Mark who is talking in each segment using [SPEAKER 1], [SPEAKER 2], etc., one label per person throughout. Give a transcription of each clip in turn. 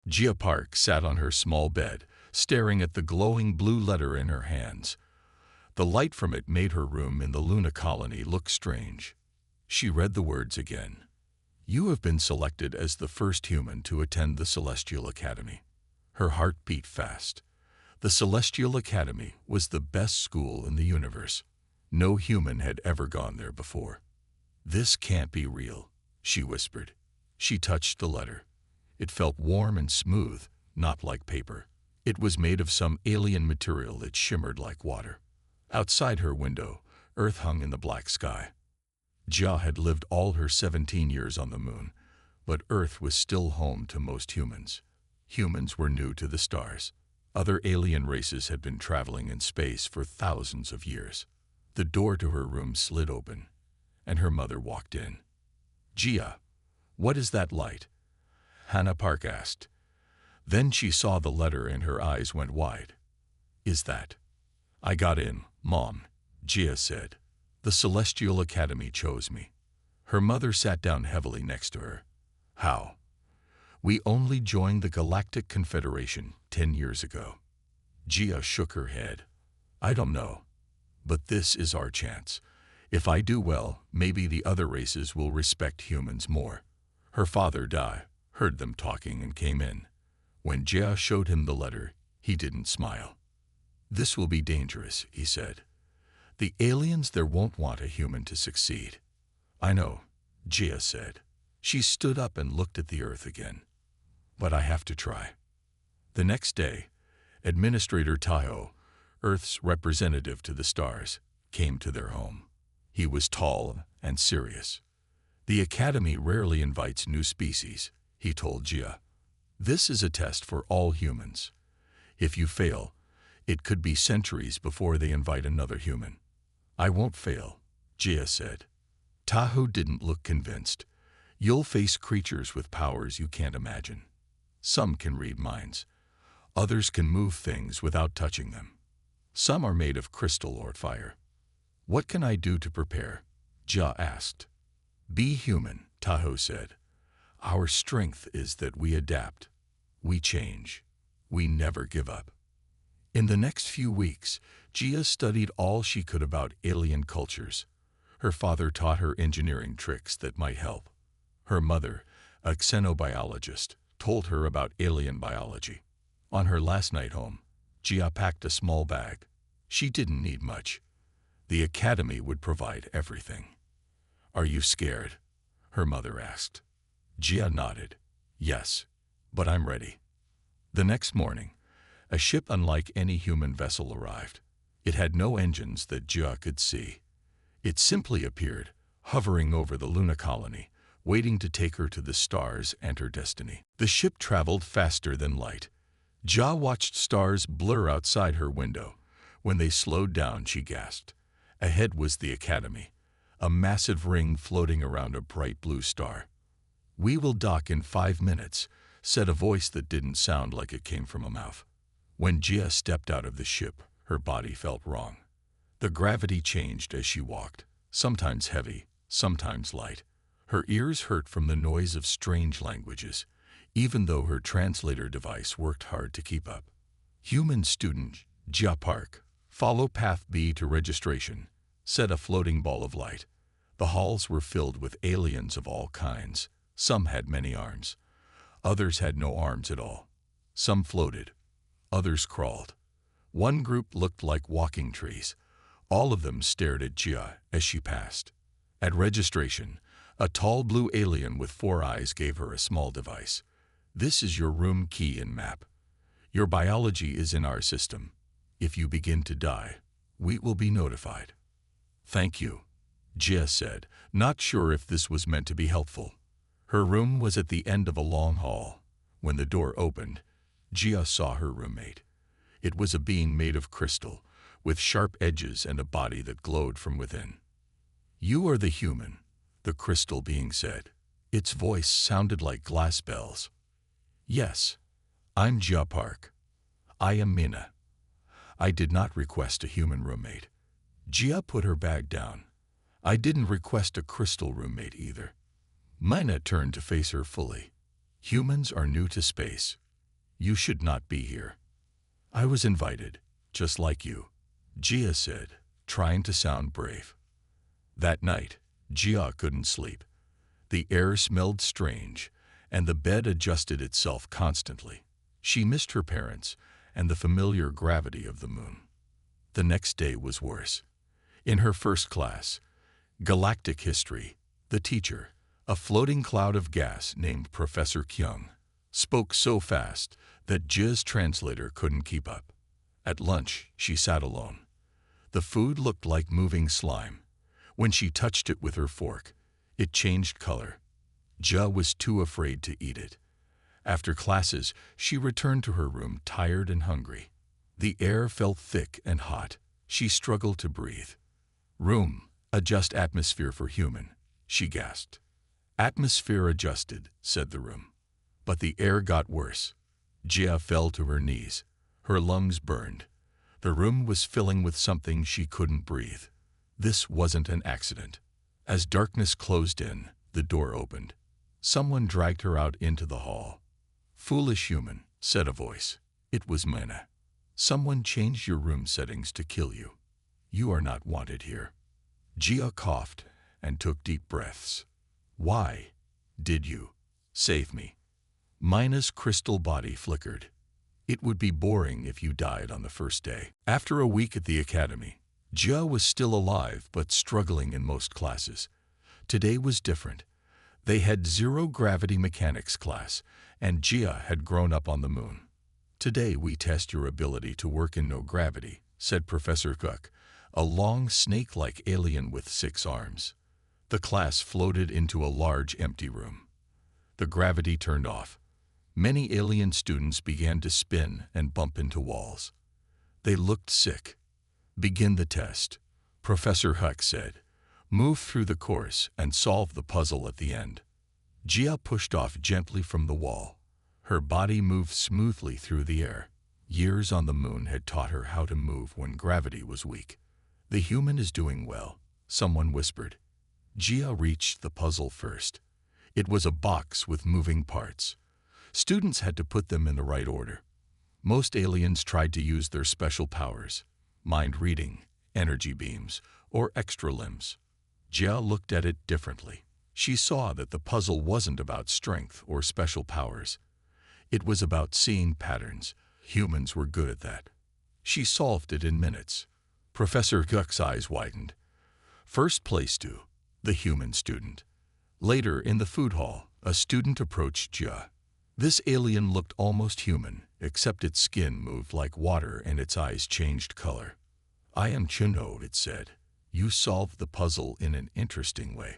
[SPEAKER 1] Gia Park sat on her small bed, staring at the glowing blue letter in her hands. The light from it made her room in the Luna colony look strange. She read the words again. You have been selected as the first human to attend the Celestial Academy. Her heart beat fast. The Celestial Academy was the best school in the universe. No human had ever gone there before. This can't be real, she whispered. She touched the letter. It felt warm and smooth, not like paper. It was made of some alien material that shimmered like water. Outside her window, Earth hung in the black sky. Gia had lived all her 17 years on the moon, but Earth was still home to most humans. Humans were new to the stars. Other alien races had been traveling in space for thousands of years. The door to her room slid open, and her mother walked in. Gia, what is that light? Hannah Park asked. Then she saw the letter and her eyes went wide. Is that? I got in, Mom, Gia said. The Celestial Academy chose me. Her mother sat down heavily next to her. How? We only joined the Galactic Confederation 10 years ago. Gia shook her head. I don't know. But this is our chance. If I do well, maybe the other races will respect humans more. Her father, Dai, heard them talking and came in. When Gia showed him the letter, he didn't smile. This will be dangerous, he said. The aliens there won't want a human to succeed. I know, Gia said. She stood up and looked at the Earth again. But I have to try. The next day, Administrator Tayo, Earth's representative to the stars, came to their home. He was tall and serious. The Academy rarely invites new species, he told Gia. This is a test for all humans. If you fail, it could be centuries before they invite another human. I won't fail, Gia said. Tahoe didn't look convinced. You'll face creatures with powers you can't imagine. Some can read minds. Others can move things without touching them. Some are made of crystal or fire. What can I do to prepare? Gia asked. Be human, Tahoe said. Our strength is that we adapt. We change. We never give up. In the next few weeks, Gia studied all she could about alien cultures. Her father taught her engineering tricks that might help. Her mother, a xenobiologist, told her about alien biology. On her last night home, Gia packed a small bag. She didn't need much. The Academy would provide everything. Are you scared? Her mother asked. Gia nodded. Yes, but I'm ready. The next morning, a ship unlike any human vessel arrived. It had no engines that Gia could see. It simply appeared, hovering over the Luna colony, waiting to take her to the stars and her destiny. The ship traveled faster than light. Gia watched stars blur outside her window. When they slowed down, she gasped. Ahead was the Academy, a massive ring floating around a bright blue star. We will dock in 5 minutes, said a voice that didn't sound like it came from a mouth. When Gia stepped out of the ship, her body felt wrong. The gravity changed as she walked, sometimes heavy, sometimes light. Her ears hurt from the noise of strange languages, even though her translator device worked hard to keep up. Human student, Gia Park, follow path B to registration, said a floating ball of light. The halls were filled with aliens of all kinds. Some had many arms. Others had no arms at all. Some floated. Others crawled. One group looked like walking trees. All of them stared at Gia as she passed. At registration, a tall blue alien with 4 eyes gave her a small device. This is your room key and map. Your biology is in our system. If you begin to die, we will be notified. Thank you, Gia said, not sure if this was meant to be helpful. Her room was at the end of a long hall. When the door opened, Gia saw her roommate. It was a being made of crystal, with sharp edges and a body that glowed from within. You are the human, the crystal being said. Its voice sounded like glass bells. Yes, I'm Gia Park. I am Mina. I did not request a human roommate. Gia put her bag down. I didn't request a crystal roommate either. Mina turned to face her fully. Humans are new to space. You should not be here. I was invited, just like you, Jia said, trying to sound brave. That night, Jia couldn't sleep. The air smelled strange, and the bed adjusted itself constantly. She missed her parents and the familiar gravity of the moon. The next day was worse. In her first class, Galactic History, the teacher, a floating cloud of gas named Professor Kyung, spoke so fast that Jia's translator couldn't keep up. At lunch, she sat alone. The food looked like moving slime. When she touched it with her fork, it changed color. Jia was too afraid to eat it. After classes, she returned to her room tired and hungry. The air felt thick and hot. She struggled to breathe. Room, adjust atmosphere for human, she gasped. Atmosphere adjusted, said the room. But the air got worse. Jia fell to her knees. Her lungs burned. The room was filling with something she couldn't breathe. This wasn't an accident. As darkness closed in, the door opened. Someone dragged her out into the hall. Foolish human, said a voice. It was Mina. Someone changed your room settings to kill you. You are not wanted here. Jia coughed and took deep breaths. Why did you save me? Mina's crystal body flickered. It would be boring if you died on the first day. After a week at the academy, Jia was still alive but struggling in most classes. Today was different. They had zero-gravity mechanics class, and Jia had grown up on the moon. Today we test your ability to work in no gravity, said Professor Cook, a long snake-like alien with 6 arms. The class floated into a large empty room. The gravity turned off. Many alien students began to spin and bump into walls. They looked sick. Begin the test, Professor Huck said. Move through the course and solve the puzzle at the end. Jia pushed off gently from the wall. Her body moved smoothly through the air. Years on the moon had taught her how to move when gravity was weak. The human is doing well, someone whispered. Jia reached the puzzle first. It was a box with moving parts. Students had to put them in the right order. Most aliens tried to use their special powers, mind reading, energy beams, or extra limbs. Jia looked at it differently. She saw that the puzzle wasn't about strength or special powers. It was about seeing patterns. Humans were good at that. She solved it in minutes. Professor Cook's eyes widened. First place to the human student. Later, in the food hall, a student approached Jia. This alien looked almost human, except its skin moved like water and its eyes changed color. I am Chunho, it said. You solved the puzzle in an interesting way.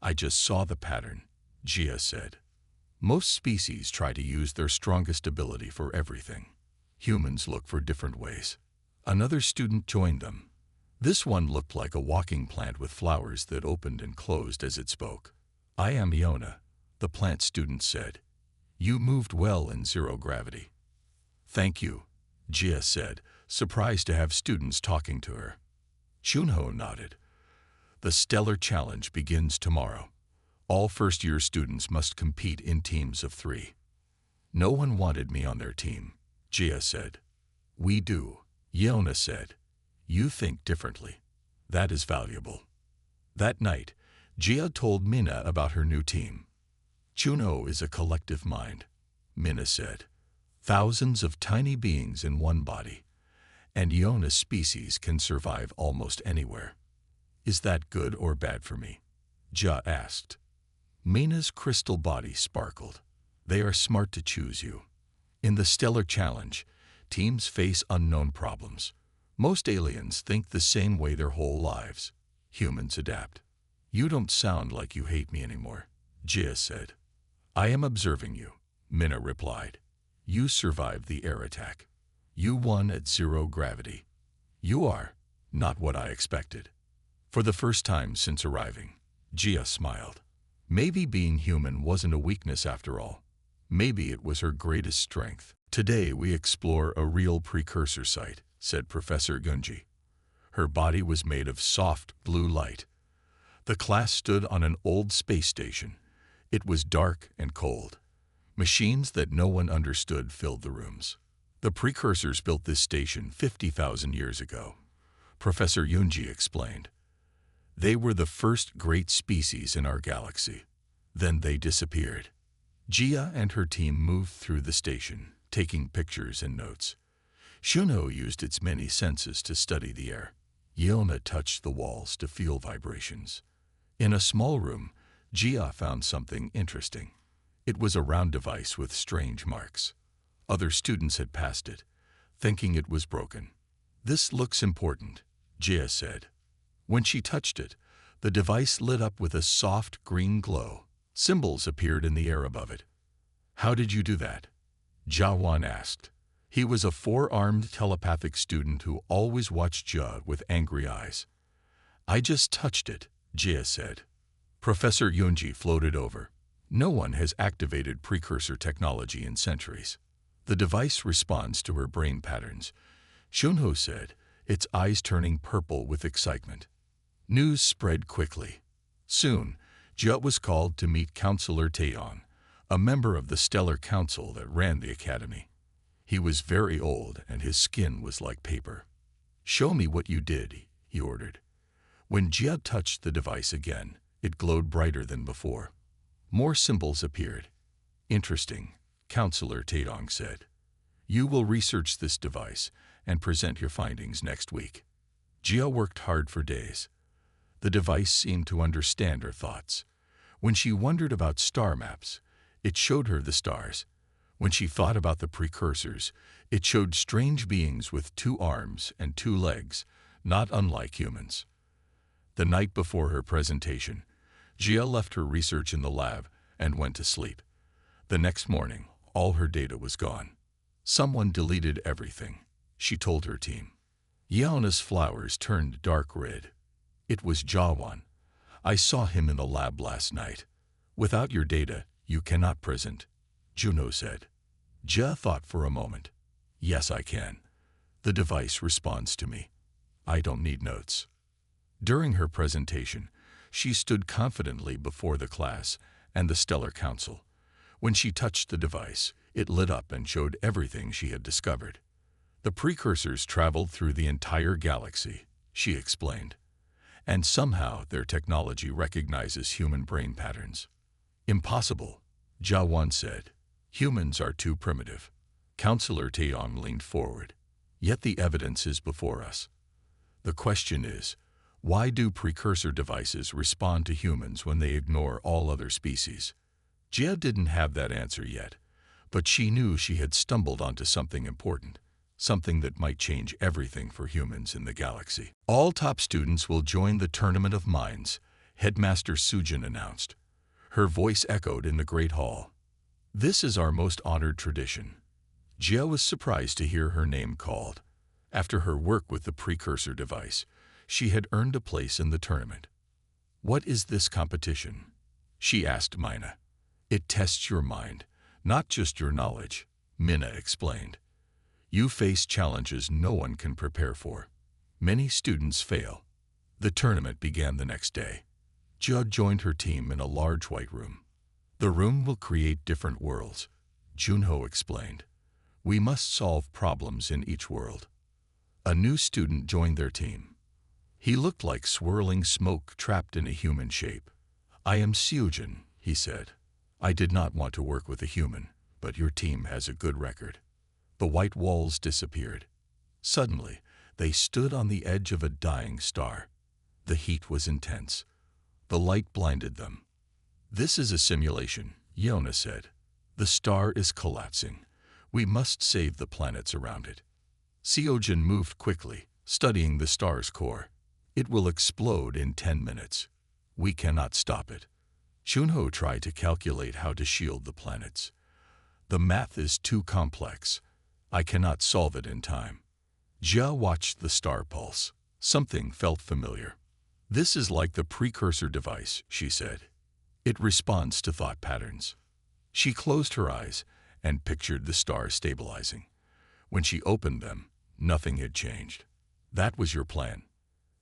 [SPEAKER 1] I just saw the pattern, Jia said. Most species try to use their strongest ability for everything. Humans look for different ways. Another student joined them. This one looked like a walking plant with flowers that opened and closed as it spoke. I am Iona, the plant student said. You moved well in zero gravity. Thank you, Jia said, surprised to have students talking to her. Chunho nodded. The Stellar Challenge begins tomorrow. All first-year students must compete in teams of 3. No one wanted me on their team, Jia said. We do, Iona said. You think differently. That is valuable. That night, Jia told Mina about her new team. Chunho is a collective mind, Mina said. Thousands of tiny beings in one body, and Iona's species can survive almost anywhere. Is that good or bad for me? Jia asked. Mina's crystal body sparkled. They are smart to choose you. In the Stellar Challenge, teams face unknown problems. Most aliens think the same way their whole lives. Humans adapt. You don't sound like you hate me anymore, Jia said. I am observing you, Mina replied. You survived the air attack. You won at zero gravity. You are not what I expected. For the first time since arriving, Jia smiled. Maybe being human wasn't a weakness after all. Maybe it was her greatest strength. Today we explore a real precursor site, said Professor Gunji. Her body was made of soft blue light. The class stood on an old space station. It was dark and cold. Machines that no one understood filled the rooms. The precursors built this station 50,000 years ago, Professor Yunji explained. They were the first great species in our galaxy. Then they disappeared. Jia and her team moved through the station, taking pictures and notes. Shunho used its many senses to study the air. Yona touched the walls to feel vibrations. In a small room, Jia found something interesting. It was a round device with strange marks. Other students had passed it, thinking it was broken. This looks important, Jia said. When she touched it, the device lit up with a soft green glow. Symbols appeared in the air above it. How did you do that? Jawan asked. He was a four-armed telepathic student who always watched Jia with angry eyes. I just touched it, Jia said. Professor Yunji floated over. No one has activated precursor technology in centuries. The device responds to her brain patterns, Shunho said, its eyes turning purple with excitement. News spread quickly. Soon, Jia was called to meet Counselor Taeyong, a member of the Stellar Council that ran the academy. He was very old and his skin was like paper. Show me what you did, he ordered. When Jia touched the device again, it glowed brighter than before. More symbols appeared. Interesting, Counselor Taeyong said. You will research this device and present your findings next week. Jia worked hard for days. The device seemed to understand her thoughts. When she wondered about star maps, it showed her the stars. When she thought about the precursors, it showed strange beings with 2 arms and 2 legs, not unlike humans. The night before her presentation, Jia left her research in the lab and went to sleep. The next morning, all her data was gone. Someone deleted everything, she told her team. Yeona's flowers turned dark red. It was Jawan. I saw him in the lab last night. Without your data, you cannot present, Juno said. Jia thought for a moment. Yes, I can. The device responds to me. I don't need notes. During her presentation, she stood confidently before the class and the Stellar Council. When she touched the device, it lit up and showed everything she had discovered. The precursors traveled through the entire galaxy, she explained. And somehow their technology recognizes human brain patterns. Impossible, Jawan said. Humans are too primitive. Counselor Taeyong leaned forward. Yet the evidence is before us. The question is, why do precursor devices respond to humans when they ignore all other species? Jia didn't have that answer yet, but she knew she had stumbled onto something important, something that might change everything for humans in the galaxy. All top students will join the Tournament of Minds, Headmaster Sujin announced. Her voice echoed in the Great Hall. This is our most honored tradition. Jia was surprised to hear her name called. After her work with the precursor device, she had earned a place in the tournament. What is this competition? She asked Mina. It tests your mind, not just your knowledge, Mina explained. You face challenges no one can prepare for. Many students fail. The tournament began the next day. Jia joined her team in a large white room. The room will create different worlds, Junho explained. We must solve problems in each world. A new student joined their team. He looked like swirling smoke trapped in a human shape. I am Seojin, he said. I did not want to work with a human, but your team has a good record. The white walls disappeared. Suddenly, they stood on the edge of a dying star. The heat was intense. The light blinded them. This is a simulation, Yona said. The star is collapsing. We must save the planets around it. Seojin moved quickly, studying the star's core. It will explode in 10 minutes. We cannot stop it. Shunho tried to calculate how to shield the planets. The math is too complex. I cannot solve it in time. Jia watched the star pulse. Something felt familiar. This is like the precursor device, she said. It responds to thought patterns. She closed her eyes and pictured the star stabilizing. When she opened them, nothing had changed. That was your plan?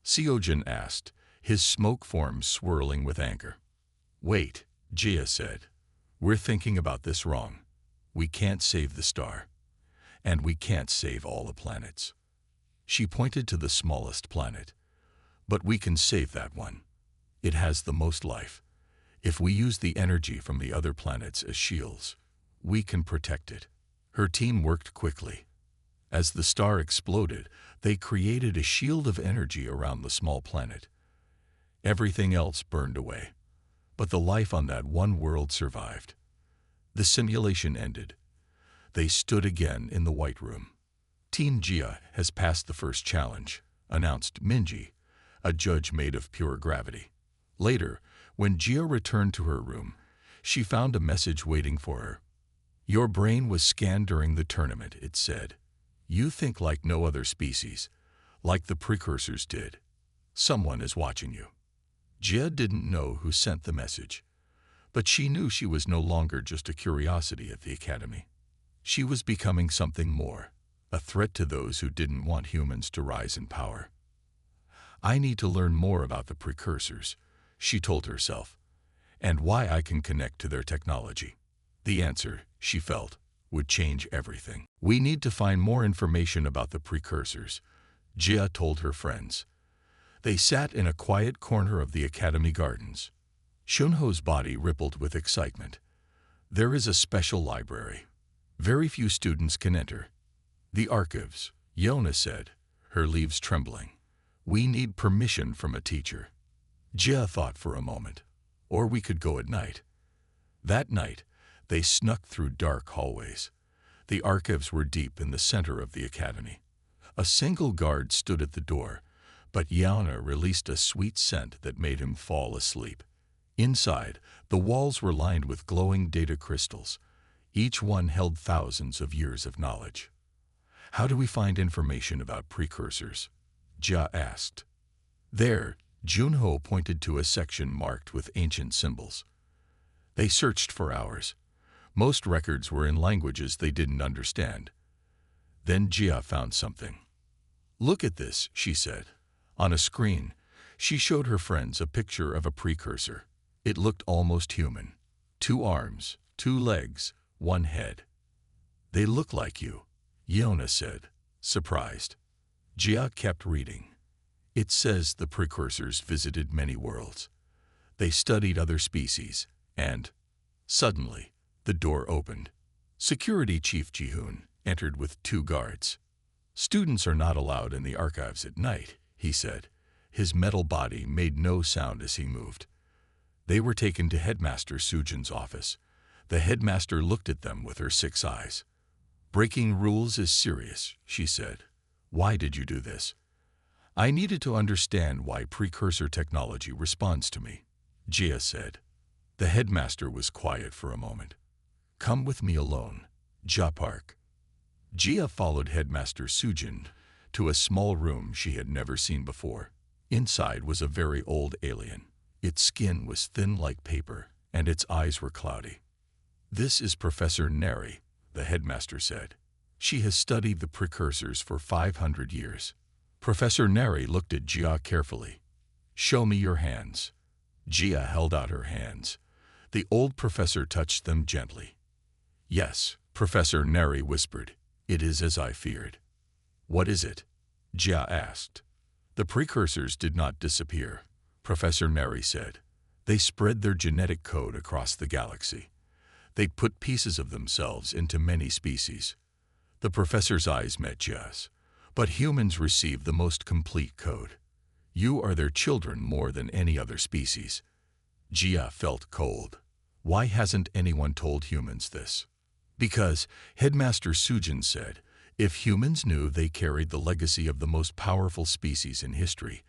[SPEAKER 1] Seojin asked, his smoke forms swirling with anger. Wait, Jia said. We're thinking about this wrong. We can't save the star, and we can't save all the planets. She pointed to the smallest planet. But we can save that one. It has the most life. If we use the energy from the other planets as shields, we can protect it. Her team worked quickly. As the star exploded, they created a shield of energy around the small planet. Everything else burned away, but the life on that one world survived. The simulation ended. They stood again in the White Room. Team Jia has passed the first challenge, announced Minji, a judge made of pure gravity. Later, when Jia returned to her room, she found a message waiting for her. Your brain was scanned during the tournament, it said. You think like no other species, like the precursors did. Someone is watching you. Jia didn't know who sent the message, but she knew she was no longer just a curiosity at the academy. She was becoming something more, a threat to those who didn't want humans to rise in power. I need to learn more about the precursors, she told herself, and why I can connect to their technology. The answer, she felt, would change everything. We need to find more information about the precursors, Jia told her friends. They sat in a quiet corner of the academy gardens. Shunho's body rippled with excitement. There is a special library. Very few students can enter. The archives, Yona said, her leaves trembling. We need permission from a teacher. Jia thought for a moment. Or we could go at night. That night, they snuck through dark hallways. The archives were deep in the center of the academy. A single guard stood at the door, but Yauna released a sweet scent that made him fall asleep. Inside, the walls were lined with glowing data crystals. Each one held thousands of years of knowledge. How do we find information about precursors? Jia asked. There, Junho pointed to a section marked with ancient symbols. They searched for hours. Most records were in languages they didn't understand. Then Jia found something. Look at this, she said. On a screen, she showed her friends a picture of a precursor. It looked almost human. 2 arms, 2 legs, 1 head. They look like you, Yona said, surprised. Jia kept reading. It says the precursors visited many worlds. They studied other species, and, suddenly, the door opened. Security Chief Jihoon entered with 2 guards. Students are not allowed in the archives at night, he said. His metal body made no sound as he moved. They were taken to Headmaster Sujin's office. The headmaster looked at them with her 6 eyes. Breaking rules is serious, she said. Why did you do this? I needed to understand why precursor technology responds to me, Jia said. The headmaster was quiet for a moment. Come with me alone, Jia Park. Jia followed Headmaster Sujin to a small room she had never seen before. Inside was a very old alien. Its skin was thin like paper, and its eyes were cloudy. This is Professor Neri, the headmaster said. She has studied the precursors for 500 years. Professor Neri looked at Jia carefully. Show me your hands. Jia held out her hands. The old professor touched them gently. Yes, Professor Neri whispered. It is as I feared. What is it? Jia asked. The precursors did not disappear, Professor Neri said. They spread their genetic code across the galaxy. They put pieces of themselves into many species. The professor's eyes met Jia's. But humans receive the most complete code. You are their children more than any other species. Jia felt cold. Why hasn't anyone told humans this? Because, Headmaster Sujin said, if humans knew they carried the legacy of the most powerful species in history,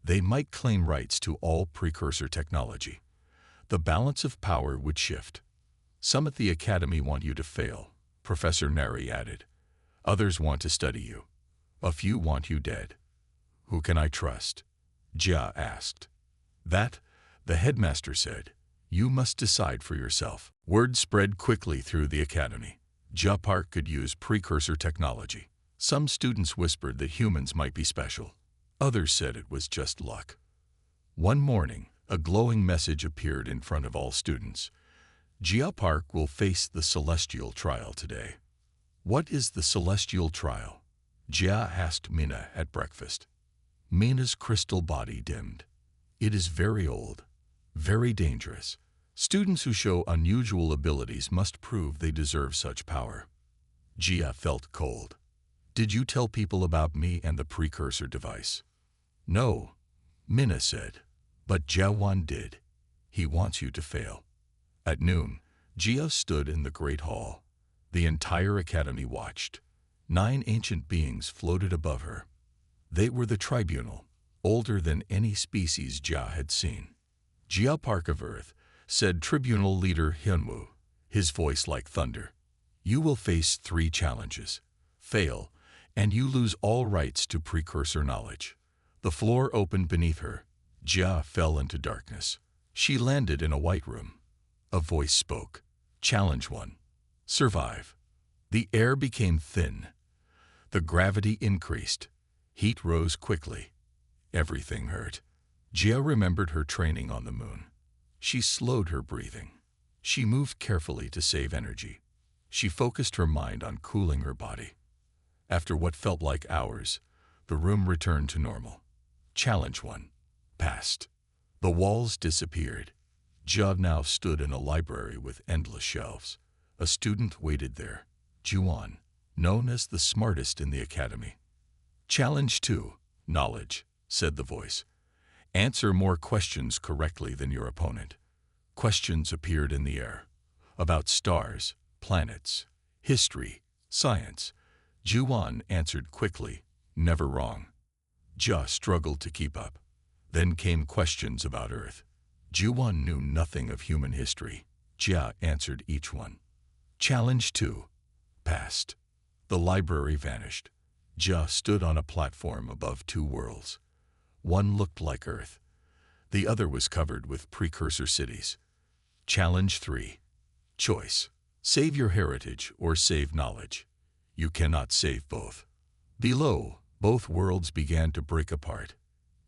[SPEAKER 1] they might claim rights to all precursor technology. The balance of power would shift. Some at the academy want you to fail, Professor Neri added. Others want to study you. A few want you dead. Who can I trust? Jia asked. That, the headmaster said. You must decide for yourself. Word spread quickly through the academy. Jia Park could use precursor technology. Some students whispered that humans might be special. Others said it was just luck. One morning, a glowing message appeared in front of all students. Jia Park will face the celestial trial today. What is the celestial trial? Jia asked Mina at breakfast. Mina's crystal body dimmed. It is very old, very dangerous. Students who show unusual abilities must prove they deserve such power. Jia felt cold. Did you tell people about me and the precursor device? No, Mina said. But Jiawan did. He wants you to fail. At noon, Jia stood in the Great Hall. The entire academy watched. 9 ancient beings floated above her. They were the tribunal, older than any species Jia had seen. Jia Park of Earth, said tribunal leader Hyunwoo, his voice like thunder. You will face 3 challenges. Fail, and you lose all rights to precursor knowledge. The floor opened beneath her. Jia fell into darkness. She landed in a white room. A voice spoke. Challenge 1. Survive. The air became thin. The gravity increased. Heat rose quickly. Everything hurt. Jia remembered her training on the moon. She slowed her breathing. She moved carefully to save energy. She focused her mind on cooling her body. After what felt like hours, the room returned to normal. Challenge 1. Passed. The walls disappeared. Jia now stood in a library with endless shelves. A student waited there, Juan, known as the smartest in the academy. Challenge 2. Knowledge, said the voice. Answer more questions correctly than your opponent. Questions appeared in the air. About stars, planets, history, science. Juan answered quickly, never wrong. Jia struggled to keep up. Then came questions about Earth. Juan knew nothing of human history. Jia answered each one. Challenge 2. Passed. The library vanished. Jia stood on a platform above 2 worlds. One looked like Earth. The other was covered with precursor cities. Challenge 3. Choice. Save your heritage or save knowledge. You cannot save both. Below, both worlds began to break apart.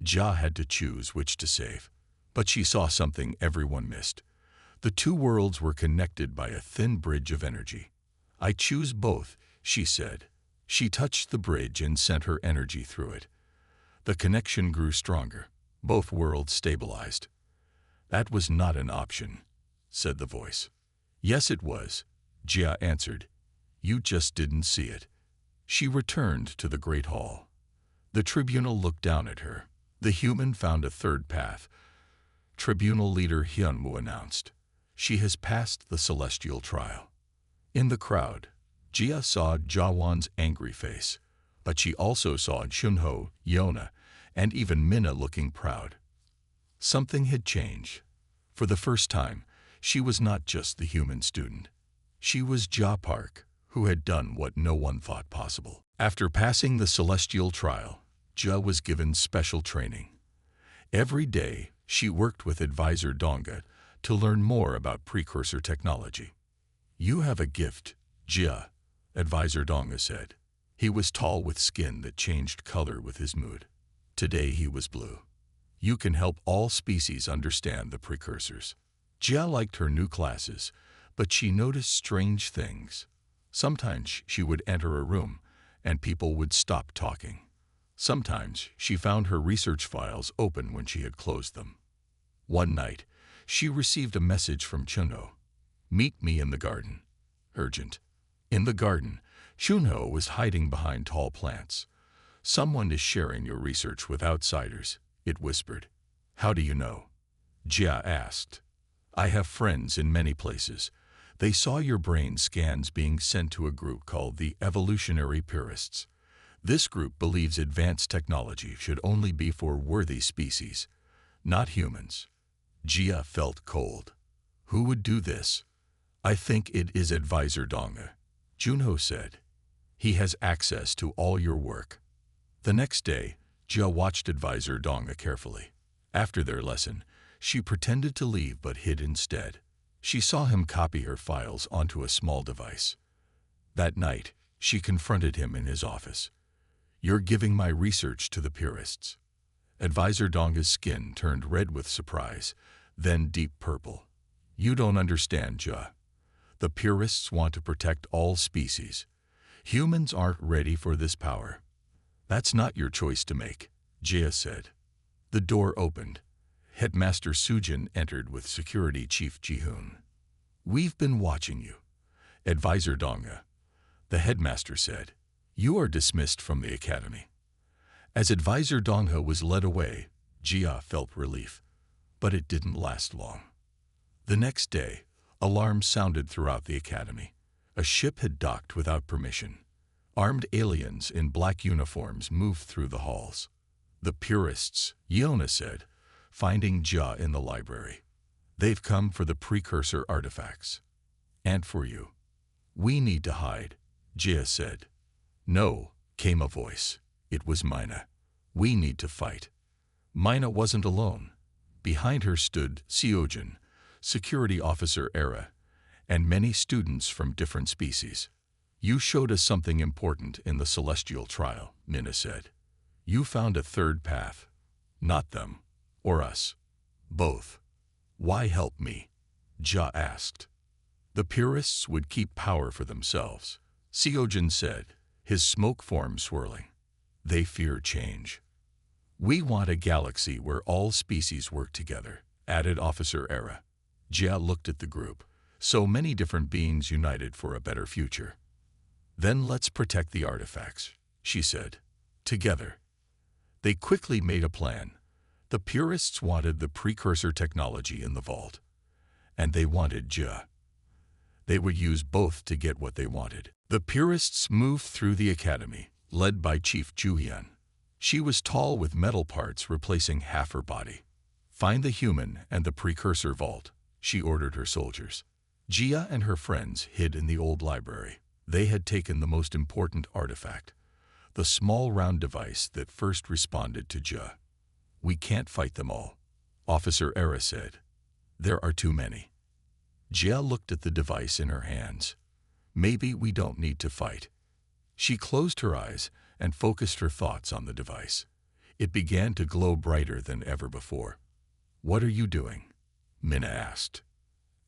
[SPEAKER 1] Jia had to choose which to save. But she saw something everyone missed. The 2 worlds were connected by a thin bridge of energy. I choose both, she said. She touched the bridge and sent her energy through it. The connection grew stronger. Both worlds stabilized. That was not an option, said the voice. Yes, it was, Jia answered. You just didn't see it. She returned to the Great Hall. The tribunal looked down at her. The human found a third path. Tribunal leader Hyunwoo announced. She has passed the celestial trial. In the crowd, Jia saw Jawan's angry face, but she also saw Chunho, Yona, and even Mina looking proud. Something had changed. For the first time, she was not just the human student. She was Jia Park, who had done what no one thought possible. After passing the celestial trial, Jia was given special training. Every day, she worked with advisor Donga to learn more about precursor technology. You have a gift, Jia, advisor Donga said. He was tall with skin that changed color with his mood. Today he was blue. You can help all species understand the precursors. Jia liked her new classes, but she noticed strange things. Sometimes she would enter a room, and people would stop talking. Sometimes she found her research files open when she had closed them. One night, she received a message from Chunho. Meet me in the garden. Urgent. In the garden, Chunho was hiding behind tall plants. Someone is sharing your research with outsiders, it whispered. How do you know? Jia asked. I have friends in many places. They saw your brain scans being sent to a group called the Evolutionary Purists. This group believes advanced technology should only be for worthy species, not humans. Jia felt cold. Who would do this? I think it is Advisor Donga, Junho said. He has access to all your work. The next day, Jia watched Advisor Donga carefully. After their lesson, she pretended to leave but hid instead. She saw him copy her files onto a small device. That night, she confronted him in his office. You're giving my research to the purists. Advisor Donga's skin turned red with surprise, then deep purple. You don't understand, Jia. The purists want to protect all species. Humans aren't ready for this power. That's not your choice to make, Jia said. The door opened. Headmaster Sujin entered with Security Chief Jihoon. We've been watching you, Advisor Donga. The headmaster said. You are dismissed from the academy. As Advisor Dongha was led away, Jia felt relief, but it didn't last long. The next day, alarms sounded throughout the academy. A ship had docked without permission. Armed aliens in black uniforms moved through the halls. The purists, Yona said, finding Jia in the library. They've come for the precursor artifacts. And for you. We need to hide, Jia said. No, came a voice. It was Mina. We need to fight. Mina wasn't alone. Behind her stood Seojin, Security Officer Era, and many students from different species. You showed us something important in the celestial trial, Mina said. You found a third path. Not them. Or us. Both. Why help me? Jia asked. The purists would keep power for themselves, Seojin said, his smoke form swirling. They fear change. We want a galaxy where all species work together, added Officer Era. Jia looked at the group. So many different beings united for a better future. Then let's protect the artifacts, she said. Together. They quickly made a plan. The purists wanted the precursor technology in the vault. And they wanted Jia. They would use both to get what they wanted. The purists moved through the academy, led by Chief Juhyun. She was tall with metal parts replacing half her body. Find the human and the precursor vault, she ordered her soldiers. Jia and her friends hid in the old library. They had taken the most important artifact, the small round device that first responded to Jia. We can't fight them all, Officer Era said. There are too many. Jia looked at the device in her hands. Maybe we don't need to fight. She closed her eyes and focused her thoughts on the device. It began to glow brighter than ever before. What are you doing? Mina asked.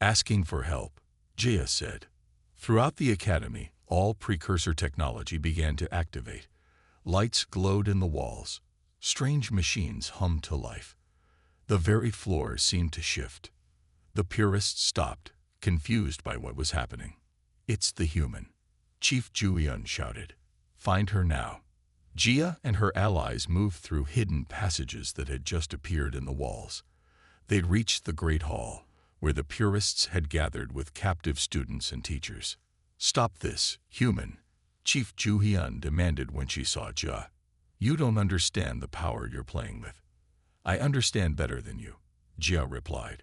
[SPEAKER 1] Asking for help, Jia said. Throughout the academy, all precursor technology began to activate. Lights glowed in the walls. Strange machines hummed to life. The very floor seemed to shift. The purists stopped, confused by what was happening. It's the human, Chief Juhyun shouted. Find her now. Jia and her allies moved through hidden passages that had just appeared in the walls. They'd reached the Great Hall, where the purists had gathered with captive students and teachers. Stop this, human, Chief Juhyun demanded when she saw Jia. You don't understand the power you're playing with. I understand better than you, Jia replied.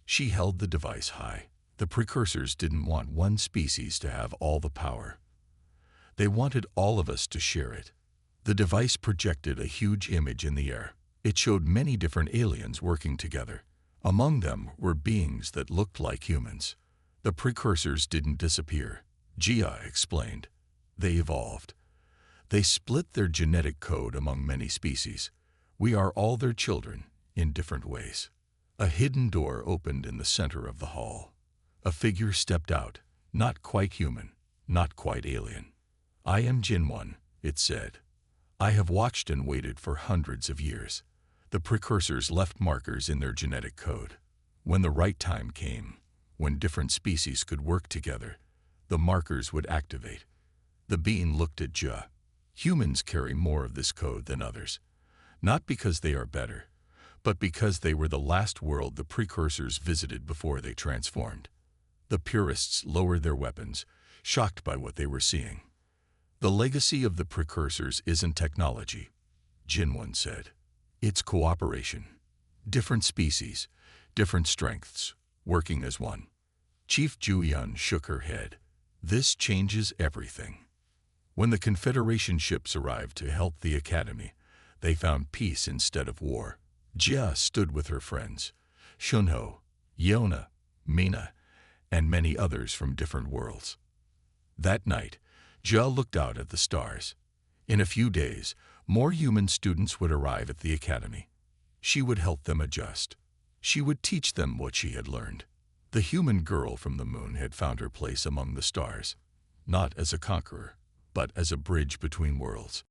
[SPEAKER 1] She held the device high. The precursors didn't want one species to have all the power. They wanted all of us to share it. The device projected a huge image in the air. It showed many different aliens working together. Among them were beings that looked like humans. The precursors didn't disappear, Jia explained. They evolved. They split their genetic code among many species. We are all their children, in different ways. A hidden door opened in the center of the hall. A figure stepped out, not quite human, not quite alien. I am Jinwon, it said. I have watched and waited for hundreds of years. The precursors left markers in their genetic code. When the right time came, when different species could work together, the markers would activate. The being looked at Jia. Humans carry more of this code than others, not because they are better, but because they were the last world the precursors visited before they transformed. The purists lowered their weapons, shocked by what they were seeing. The legacy of the precursors isn't technology, Jinwon said. It's cooperation. Different species, different strengths, working as one. Chief Juhyun shook her head. This changes everything. When the Confederation ships arrived to help the Academy, they found peace instead of war. Jia stood with her friends, Shunho, Yona, Mina, and many others from different worlds. That night, Jia looked out at the stars. In a few days, more human students would arrive at the Academy. She would help them adjust. She would teach them what she had learned. The human girl from the moon had found her place among the stars, not as a conqueror, but as a bridge between worlds.